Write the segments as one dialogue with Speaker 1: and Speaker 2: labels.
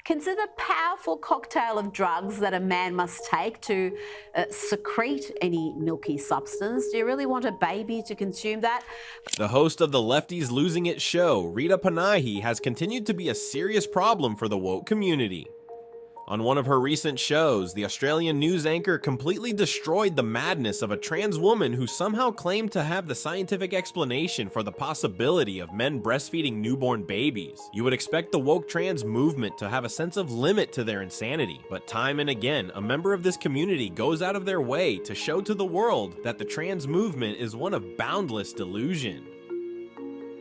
Speaker 1: Consider the powerful cocktail of drugs that a man must take to secrete any milky substance. Do you really want a baby to consume that?
Speaker 2: The host of the Lefties Losing It show, Rita Panahi, has continued to be a serious problem for the woke community. On one of her recent shows, the Australian news anchor completely destroyed the madness of a trans woman who somehow claimed to have the scientific explanation for the possibility of men breastfeeding newborn babies. You would expect the woke trans movement to have a sense of limit to their insanity, but time and again, a member of this community goes out of their way to show to the world that the trans movement is one of boundless delusion.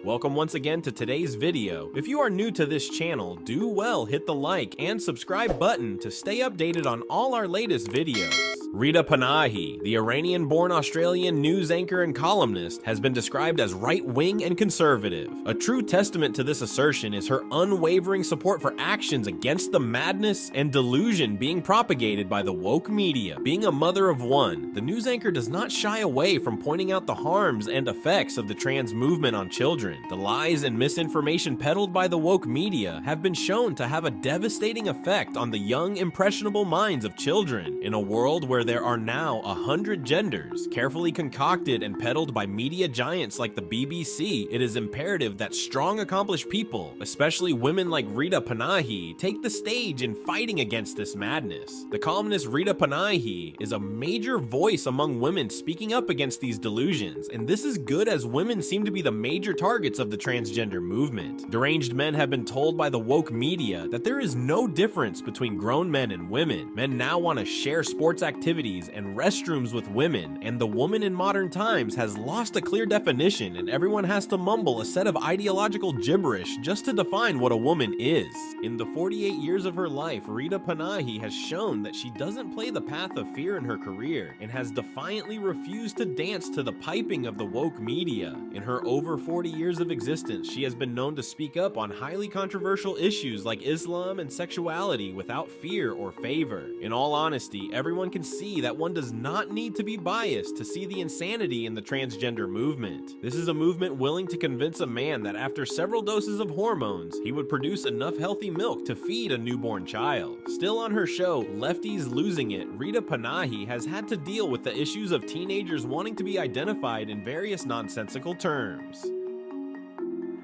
Speaker 2: Welcome once again to today's video. If you are new to this channel, do well hit the like and subscribe button to stay updated on all our latest videos. Rita Panahi, the Iranian-born Australian news anchor and columnist, has been described as right-wing and conservative. A true testament to this assertion is her unwavering support for actions against the madness and delusion being propagated by the woke media. Being a mother of one, the news anchor does not shy away from pointing out the harms and effects of the trans movement on children. The lies and misinformation peddled by the woke media have been shown to have a devastating effect on the young, impressionable minds of children. In a world where there are now 100 genders, carefully concocted and peddled by media giants like the BBC, it is imperative that strong, accomplished people, especially women like Rita Panahi, take the stage in fighting against this madness. The columnist Rita Panahi is a major voice among women speaking up against these delusions, and this is good as women seem to be the major targets of the transgender movement. Deranged men have been told by the woke media that there is no difference between grown men and women. Men now want to share sports activities and restrooms with women, and the woman in modern times has lost a clear definition, and everyone has to mumble a set of ideological gibberish just to define what a woman is. In the 48 years of her life, Rita Panahi has shown that she doesn't play the path of fear in her career, and has defiantly refused to dance to the piping of the woke media. In her over 40 years of existence, she has been known to speak up on highly controversial issues like Islam and sexuality without fear or favor. In all honesty, everyone can see that one does not need to be biased to see the insanity in the transgender movement. This is a movement willing to convince a man that after several doses of hormones, he would produce enough healthy milk to feed a newborn child. Still on her show, Lefties Losing It, Rita Panahi has had to deal with the issues of teenagers wanting to be identified in various nonsensical terms.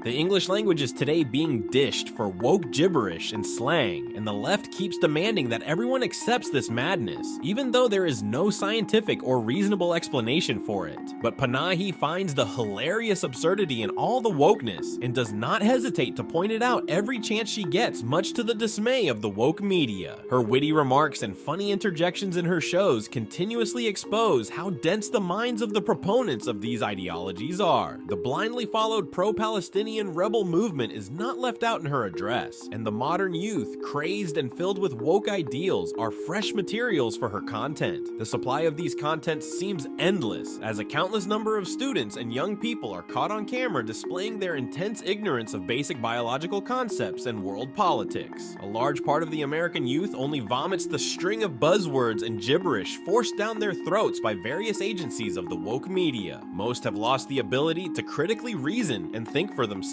Speaker 2: The English language is today being dished for woke gibberish and slang, and the left keeps demanding that everyone accepts this madness, even though there is no scientific or reasonable explanation for it. But Panahi finds the hilarious absurdity in all the wokeness, and does not hesitate to point it out every chance she gets, much to the dismay of the woke media. Her witty remarks and funny interjections in her shows continuously expose how dense the minds of the proponents of these ideologies are. The blindly followed pro-Palestinian rebel movement is not left out in her address, and the modern youth, crazed and filled with woke ideals, are fresh materials for her content. The supply of these contents seems endless, as a countless number of students and young people are caught on camera displaying their intense ignorance of basic biological concepts and world politics. A large part of the American youth only vomits the string of buzzwords and gibberish forced down their throats by various agencies of the woke media. Most have lost the ability to critically reason and think for themselves.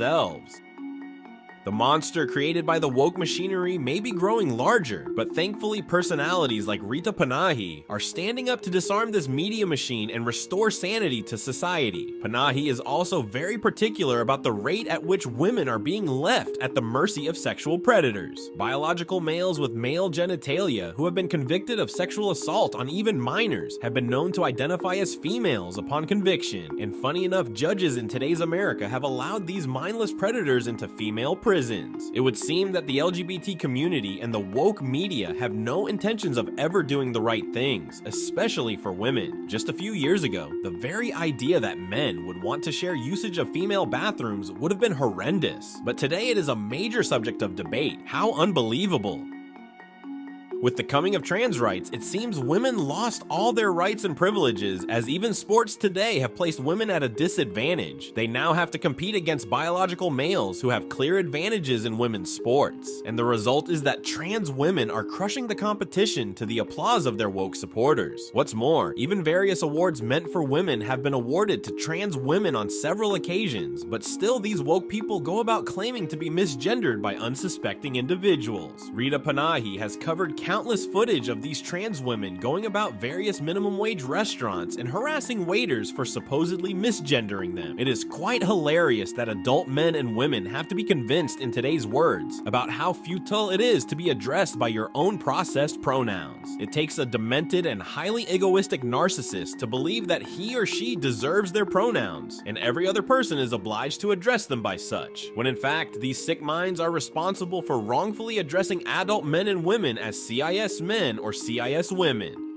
Speaker 2: The monster created by the woke machinery may be growing larger, but thankfully personalities like Rita Panahi are standing up to disarm this media machine and restore sanity to society. Panahi is also very particular about the rate at which women are being left at the mercy of sexual predators. Biological males with male genitalia who have been convicted of sexual assault on even minors have been known to identify as females upon conviction, and funny enough, judges in today's America have allowed these mindless predators into female prisons. It would seem that the LGBT community and the woke media have no intentions of ever doing the right things, especially for women. Just a few years ago, the very idea that men would want to share usage of female bathrooms would have been horrendous, but today it is a major subject of debate. How unbelievable! With the coming of trans rights, it seems women lost all their rights and privileges, as even sports today have placed women at a disadvantage. They now have to compete against biological males who have clear advantages in women's sports. And the result is that trans women are crushing the competition to the applause of their woke supporters. What's more, even various awards meant for women have been awarded to trans women on several occasions, but still these woke people go about claiming to be misgendered by unsuspecting individuals. Rita Panahi has covered countless footage of these trans women going about various minimum wage restaurants and harassing waiters for supposedly misgendering them. It is quite hilarious that adult men and women have to be convinced in today's words about how futile it is to be addressed by your own processed pronouns. It takes a demented and highly egoistic narcissist to believe that he or she deserves their pronouns, and every other person is obliged to address them by such, when in fact these sick minds are responsible for wrongfully addressing adult men and women as CIS men or CIS women.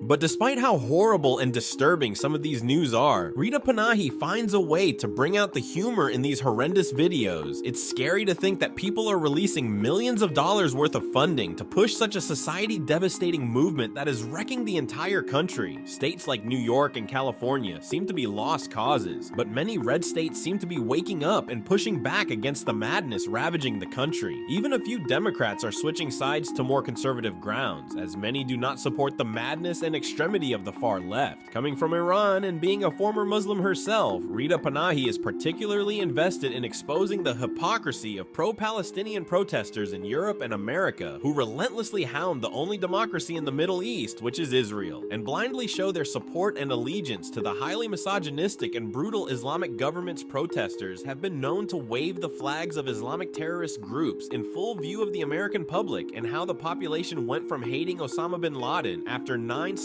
Speaker 2: But despite how horrible and disturbing some of these news are, Rita Panahi finds a way to bring out the humor in these horrendous videos. It's scary to think that people are releasing millions of dollars worth of funding to push such a society-devastating movement that is wrecking the entire country. States like New York and California seem to be lost causes, but many red states seem to be waking up and pushing back against the madness ravaging the country. Even a few Democrats are switching sides to more conservative grounds, as many do not support the madness and extremity of the far left. Coming from Iran and being a former Muslim herself, Rita Panahi is particularly invested in exposing the hypocrisy of pro-Palestinian protesters in Europe and America who relentlessly hound the only democracy in the Middle East, which is Israel, and blindly show their support and allegiance to the highly misogynistic and brutal Islamic government's protesters have been known to wave the flags of Islamic terrorist groups in full view of the American public, and how the population went from hating Osama bin Laden after 9/11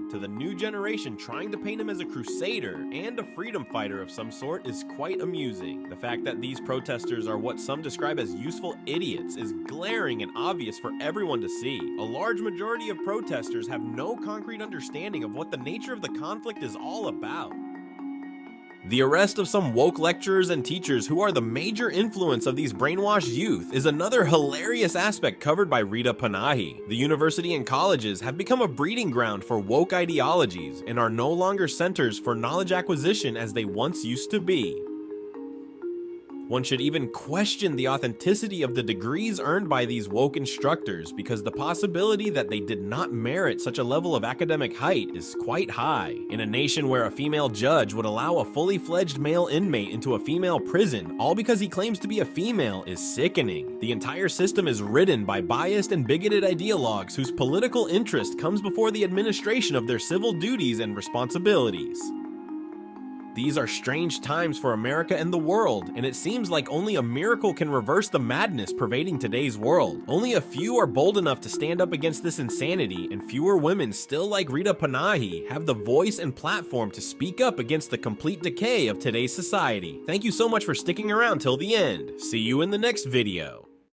Speaker 2: to the new generation trying to paint him as a crusader and a freedom fighter of some sort is quite amusing. The fact that these protesters are what some describe as useful idiots is glaring and obvious for everyone to see. A large majority of protesters have no concrete understanding of what the nature of the conflict is all about. The arrest of some woke lecturers and teachers who are the major influence of these brainwashed youth is another hilarious aspect covered by Rita Panahi. The university and colleges have become a breeding ground for woke ideologies and are no longer centers for knowledge acquisition as they once used to be. One should even question the authenticity of the degrees earned by these woke instructors, because the possibility that they did not merit such a level of academic height is quite high. In a nation where a female judge would allow a fully fledged male inmate into a female prison all because he claims to be a female is sickening. The entire system is ridden by biased and bigoted ideologues whose political interest comes before the administration of their civil duties and responsibilities. These are strange times for America and the world, and it seems like only a miracle can reverse the madness pervading today's world. Only a few are bold enough to stand up against this insanity, and fewer women still like Rita Panahi have the voice and platform to speak up against the complete decay of today's society. Thank you so much for sticking around till the end. See you in the next video.